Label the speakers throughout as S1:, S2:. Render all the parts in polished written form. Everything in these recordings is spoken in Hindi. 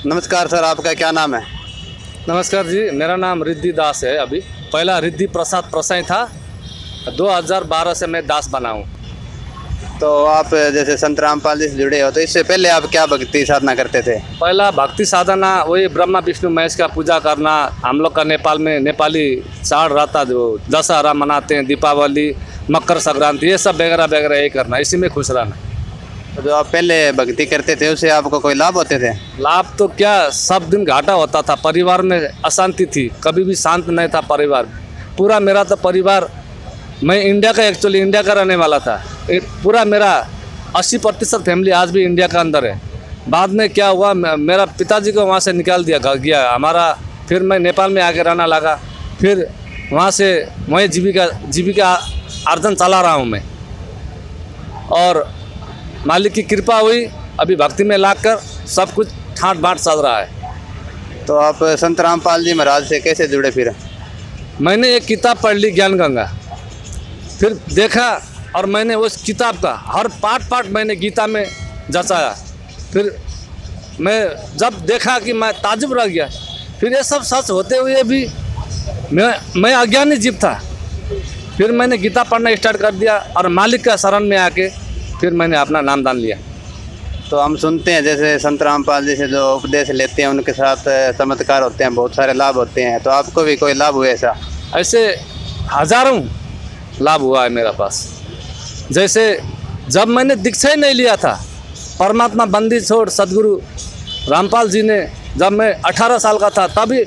S1: नमस्कार सर, आपका क्या नाम है?
S2: नमस्कार जी, मेरा नाम रिद्धि दास है। अभी पहला रिद्धि प्रसाद प्रसाई था, 2012 से मैं दास बना हूँ।
S1: तो आप जैसे संत रामपाल जी से जुड़े हो, तो इससे पहले आप क्या भक्ति साधना करते थे?
S2: पहला भक्ति साधना वही ब्रह्मा विष्णु महेश का पूजा करना। हम लोग का नेपाल में नेपाली चाड़ रहता, जो दशहरा मनाते हैं, दीपावली, मकर संक्रांति, ये सब वगैरह वगैरह यही करना, इसी में खुश रहना।
S1: तो जो आप पहले भक्ति करते थे उससे आपको कोई लाभ होते थे?
S2: लाभ तो क्या, सब दिन घाटा होता था। परिवार में अशांति थी, कभी भी शांत नहीं था परिवार। पूरा मेरा तो परिवार, मैं इंडिया का एक्चुअली इंडिया का रहने वाला था। पूरा मेरा 80% फैमिली आज भी इंडिया का अंदर है। बाद में क्या हुआ, मेरा पिताजी को वहाँ से निकाल दिया गया हमारा। फिर मैं नेपाल में आके रहना लगा। फिर वहाँ से वहीं जीविका अर्जन चला रहा हूँ मैं, और मालिक की कृपा हुई, अभी भक्ति में लाकर सब कुछ ठाट बाट चल रहा है।
S1: तो आप संत रामपाल जी महाराज से कैसे जुड़े फिर?
S2: मैंने एक किताब पढ़ ली, ज्ञान गंगा। फिर देखा और मैंने उस किताब का हर पाठ मैंने गीता में जचाया। फिर मैं जब देखा कि मैं ताजुब रह गया। फिर ये सब सच होते हुए भी मैं अज्ञानी जीव था। फिर मैंने गीता पढ़ना स्टार्ट कर दिया और मालिक का शरण में आके फिर मैंने अपना नाम दान लिया।
S1: तो हम सुनते हैं जैसे संत रामपाल जी से जो उपदेश लेते हैं उनके साथ चमत्कार होते हैं, बहुत सारे लाभ होते हैं। तो आपको भी कोई लाभ हुआ ऐसा?
S2: ऐसे हजारों लाभ हुआ है मेरा पास। जैसे जब मैंने दीक्षा ही नहीं लिया था, परमात्मा बंदी छोड़ सदगुरु रामपाल जी ने, जब मैं 18 साल का था तभी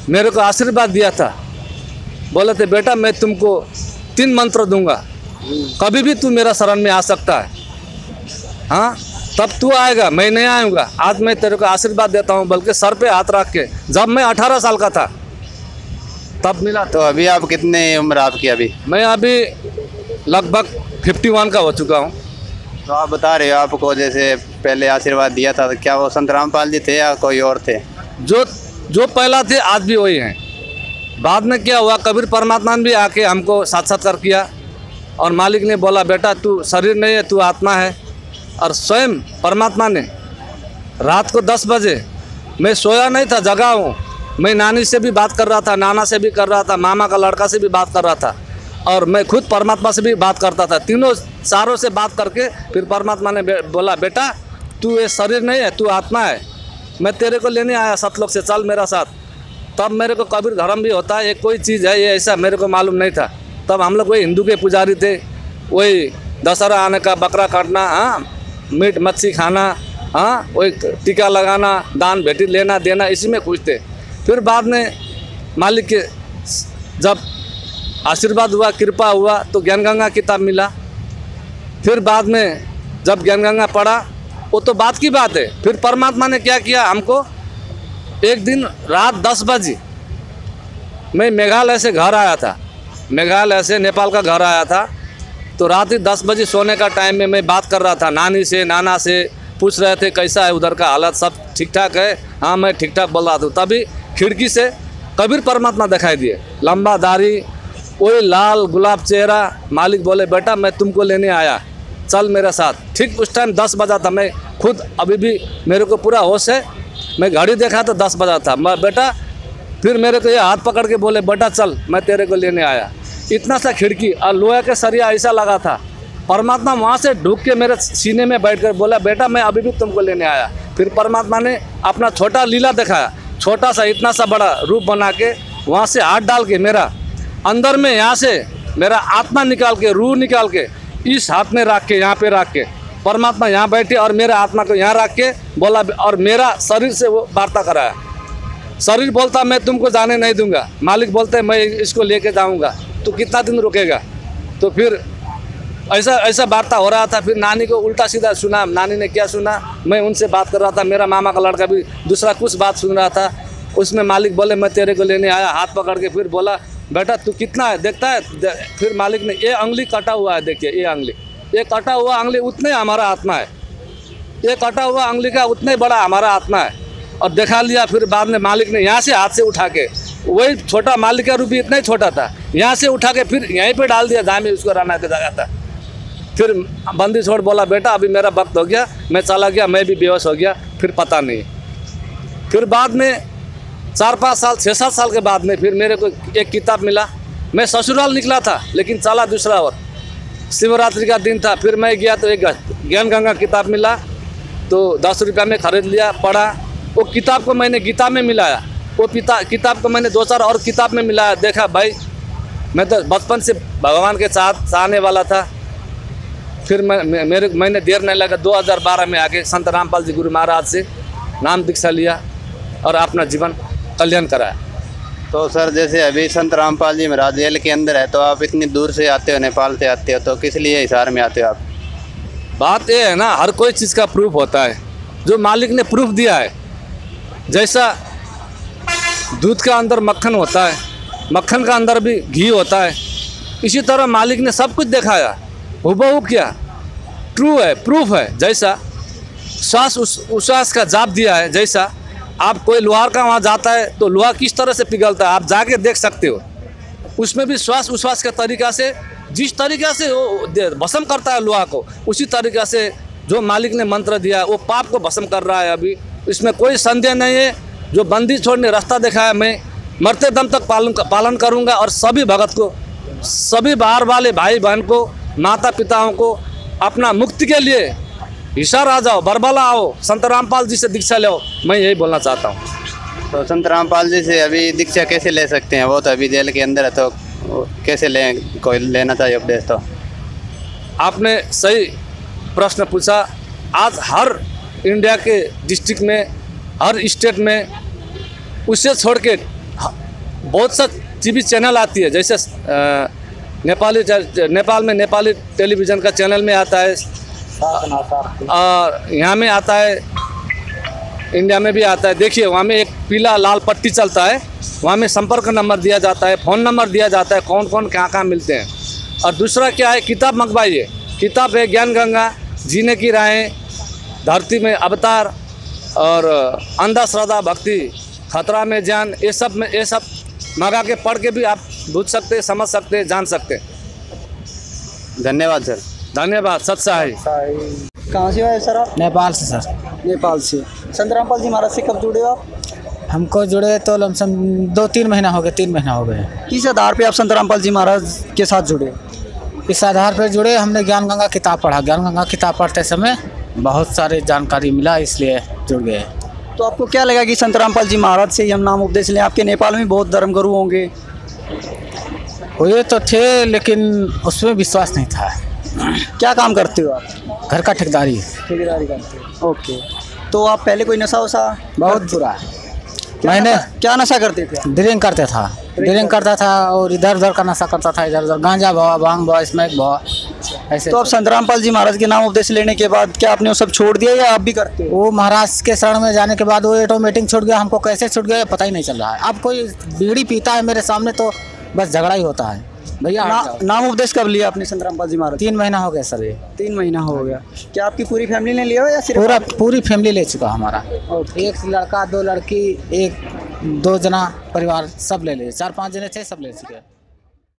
S2: मेरे को आशीर्वाद दिया था। बोले थे, बेटा मैं तुमको 3 मंत्र दूंगा, कभी भी तू मेरा शरण में आ सकता है। हाँ, तब तू आएगा, मैं नहीं आऊँगा। आज मैं तेरे को आशीर्वाद देता हूँ, बल्कि सर पे हाथ रख के। जब मैं 18 साल का था तब मिला।
S1: तो अभी आप कितने उम्र आपकी अभी?
S2: मैं अभी लगभग 51 का हो चुका हूँ।
S1: तो आप बता रहे हो आपको जैसे पहले आशीर्वाद दिया था, तो क्या वो संत रामपाल जी थे या कोई और थे?
S2: जो पहला थे आज भी वही हैं। बाद में क्या हुआ, कबीर परमात्मा ने भी आके हमको साक्षात्कार किया और मालिक ने बोला, बेटा तू शरीर नहीं है, तू आत्मा है। और स्वयं परमात्मा ने रात को 10 बजे, मैं सोया नहीं था, जगा हूँ। मैं नानी से भी बात कर रहा था, नाना से भी कर रहा था, मामा का लड़का से भी बात कर रहा था, और मैं खुद परमात्मा से भी बात करता था। तीनों चारों से बात करके फिर परमात्मा ने बोला, बेटा तू ये शरीर नहीं है, तू आत्मा है। मैं तेरे को लेने आया सतलोक से, चल मेरा साथ। तब मेरे को कबीर धर्म भी होता है, ये कोई चीज़ है ये ऐसा मेरे को मालूम नहीं था। तब हम लोग वही हिंदू के पुजारी थे, वही दशहरा आने का, बकरा काटना, हाँ, मीट मच्छी खाना, हाँ, वही टीका लगाना, दान भेटी लेना देना, इसी में खुश थे। फिर बाद में मालिक के जब आशीर्वाद हुआ, कृपा हुआ, तो ज्ञान गंगा किताब मिला। फिर बाद में जब ज्ञान गंगा पढ़ा, वो तो बात की बात है। फिर परमात्मा ने क्या किया, हमको एक दिन रात 10 बजे मैं मेघालय से घर आया था, मेघालय से नेपाल का घर आया था। तो रात ही 10 बजे सोने का टाइम में मैं बात कर रहा था नानी से, नाना से, पूछ रहे थे कैसा है उधर का हालत, सब ठीक ठाक है? हाँ, मैं ठीक ठाक बोल रहा था। तभी खिड़की से कबीर परमात्मा दिखाई दिए, लंबा दाढ़ी, वही लाल गुलाब चेहरा। मालिक बोले, बेटा मैं तुमको लेने आया, चल मेरे साथ। ठीक उस टाइम 10 बजा था। मैं खुद अभी भी मेरे को पूरा होश है। मैं घड़ी देखा तो 10 बजा था। मैं बेटा, फिर मेरे को ये हाथ पकड़ के बोले, बेटा चल मैं तेरे को लेने आया। इतना सा खिड़की और लोहे के सरिया ऐसा लगा था। परमात्मा वहाँ से ढूक के मेरे सीने में बैठकर बोला, बेटा मैं अभी भी तुमको लेने आया। फिर परमात्मा ने अपना छोटा लीला दिखाया, छोटा सा इतना सा बड़ा रूप बना के, वहाँ से हाथ डाल के मेरा अंदर में, यहाँ से मेरा आत्मा निकाल के, रूह निकाल के इस हाथ में रख के, यहाँ पे रख के परमात्मा यहाँ बैठे और मेरा आत्मा को यहाँ रख के बोला, और मेरा शरीर से वो वार्ता कराया। शरीर बोलता मैं तुमको जाने नहीं दूंगा, मालिक बोलते मैं इसको लेके जाऊंगा, तो कितना दिन रुकेगा? तो फिर ऐसा वार्ता हो रहा था। फिर नानी को उल्टा सीधा सुना। नानी ने क्या सुना, मैं उनसे बात कर रहा था, मेरा मामा का लड़का भी दूसरा कुछ बात सुन रहा था। उसमें मालिक बोले, मैं तेरे को लेने आया, हाथ पकड़ के। फिर बोला, बेटा तू कितना है देखता है? फिर मालिक ने, ये अंगुली कटा हुआ है, देखिए ये अंगुली, ये कटा हुआ अंगुली उतने हमारा आत्मा है, ये कटा हुआ अंगुली का उतने बड़ा हमारा आत्मा है। और दिखा लिया। फिर बाद में मालिक ने यहाँ से हाथ से उठा के, वही छोटा मालिक का रूप भी इतना ही छोटा था, यहाँ से उठा के फिर यहीं पे डाल दिया जहाँ में उसको रहना के जगह था। फिर बंदी छोड़ बोला, बेटा अभी मेरा वक्त हो गया, मैं चला गया, मैं भी बेहोश हो गया, फिर पता नहीं। फिर बाद में 4-5 साल 6-7 साल के बाद में फिर मेरे को एक किताब मिला। मैं ससुराल निकला था लेकिन चला दूसरा और शिवरात्रि का दिन था। फिर मैं गया तो एक ज्ञान गंगा किताब मिला तो 10 रुपया में ख़रीद लिया, पढ़ा। वो किताब को मैंने गीता में मिलाया, वो किताब को मैंने 2-4 और किताब में मिलाया। देखा भाई मैं तो बचपन से भगवान के साथ चाहने वाला था। फिर मैंने देर नहीं लगा, 2012 में आके संत रामपाल जी गुरु महाराज से नाम दीक्षा लिया और अपना जीवन कल्याण कराया।
S1: तो सर जैसे अभी संत रामपाल जी महाराज जेल के अंदर है, तो आप इतनी दूर से आते हो, नेपाल से आते हो, तो किस लिए हिसार में आते हो आप?
S2: बात ये है ना, हर कोई चीज़ का प्रूफ होता है। जो मालिक ने प्रूफ दिया है, जैसा दूध का अंदर मक्खन होता है, मक्खन का अंदर भी घी होता है, इसी तरह मालिक ने सब कुछ दिखाया, हुबहू किया, ट्रू है, प्रूफ है। जैसा श्वास उश्वास का जाप दिया है, जैसा आप कोई लोहार का वहाँ जाता है तो लोहा किस तरह से पिघलता है आप जाके देख सकते हो। उसमें भी श्वास उश्वास के तरीक़ा से, जिस तरीक़ा से वो भस्म करता है लोहा को, उसी तरीक़ा से जो मालिक ने मंत्र दिया है वो पाप को भस्म कर रहा है। अभी इसमें कोई संदेह नहीं है। जो बंदी छोड़ने रास्ता दिखाया, मैं मरते दम तक पालन करूँगा। और सभी भगत को, सभी बाहर वाले भाई बहन को, माता पिताओं को अपना मुक्ति के लिए हिसार आ जाओ, बरबला आओ, संत रामपाल जी से दीक्षा लो, मैं यही बोलना चाहता हूँ।
S1: तो संत रामपाल जी से अभी दीक्षा कैसे ले सकते हैं? वो तो अभी जेल के अंदर है, तो कैसे लें? कोई लेना चाहिए उपदेश तो?
S2: आपने सही प्रश्न पूछा। आज हर इंडिया के डिस्ट्रिक्ट में, हर स्टेट में, उससे छोड़ के बहुत सा टीवी चैनल आती है। जैसे नेपाल में नेपाली टेलीविज़न का चैनल में आता है, और यहाँ में आता है, इंडिया में भी आता है। देखिए वहाँ में एक पीला लाल पट्टी चलता है, वहाँ में संपर्क नंबर दिया जाता है, फ़ोन नंबर दिया जाता है, कौन कौन कहाँ मिलते हैं। और दूसरा क्या है, किताब मंगवाइए। किताब है ज्ञान गंगा, जीने की राहें, धरती में अवतार और अंधश्रद्धा भक्ति, खतरा में जान, ये सब मंगा के पढ़ के भी आप बुझ सकते, समझ सकते, जान सकते।
S1: धन्यवाद सर।
S2: धन्यवाद। सत्साई।
S3: कहाँ से आए सर आप?
S4: नेपाल से सर।
S3: नेपाल से। संत रामपाल जी महाराज से कब जुड़े हो आप?
S4: हमको जुड़े तो लमसम 2-3 महीना हो गए, 3 महीना हो गए।
S3: किस आधार पे आप संत रामपाल जी महाराज के साथ जुड़े?
S4: इस आधार पर जुड़े, हमने ज्ञान गंगा किताब पढ़ा। ज्ञान गंगा किताब पढ़ते समय बहुत सारे जानकारी मिला, इसलिए जुड़ गए।
S3: तो आपको क्या लगा कि संत रामपाल जी महाराज से ही हम नाम उपदेश लें? आपके नेपाल में बहुत धर्मगुरु होंगे।
S4: हुए तो थे लेकिन उसमें विश्वास नहीं था।
S3: क्या काम करते हो आप?
S4: घर का ठेकेदारी।
S3: ठेकेदारी करते हो, ओके। तो आप पहले कोई नशा वशा?
S4: बहुत बुरा। मैंने
S3: क्या नशा करते थे?
S4: ड्रिंक करता था और इधर उधर का नशा करता था, इधर उधर गांजा भाव, भांग भाव, स्मैक भाव, ऐसे।
S3: तो आप संत रामपाल जी महाराज के नाम उपदेश लेने के बाद क्या आपने वो सब छोड़ दिया या आप भी करते हो?
S4: वो महाराज के शरण में जाने के बाद वो ऑटोमेटिक छूट गया। हमको कैसे छूट गया पता ही नहीं चल रहा है। अब कोई बीड़ी पीता है मेरे सामने तो बस झगड़ा ही होता है। भैया
S3: नाम उपदेश कब लिया आपने संत रामपाल जी महाराज?
S4: 3 महीना हो गया सर। ये
S3: 3 महीना हो गया। क्या आपकी पूरी फैमिली ने लिया हो या सिर्फ?
S4: पूरी फैमिली ले चुका हमारा। एक लड़का, 2 लड़की, 1-2 जना परिवार सब ले लिए। 4-5 जने थे, सब ले चुके।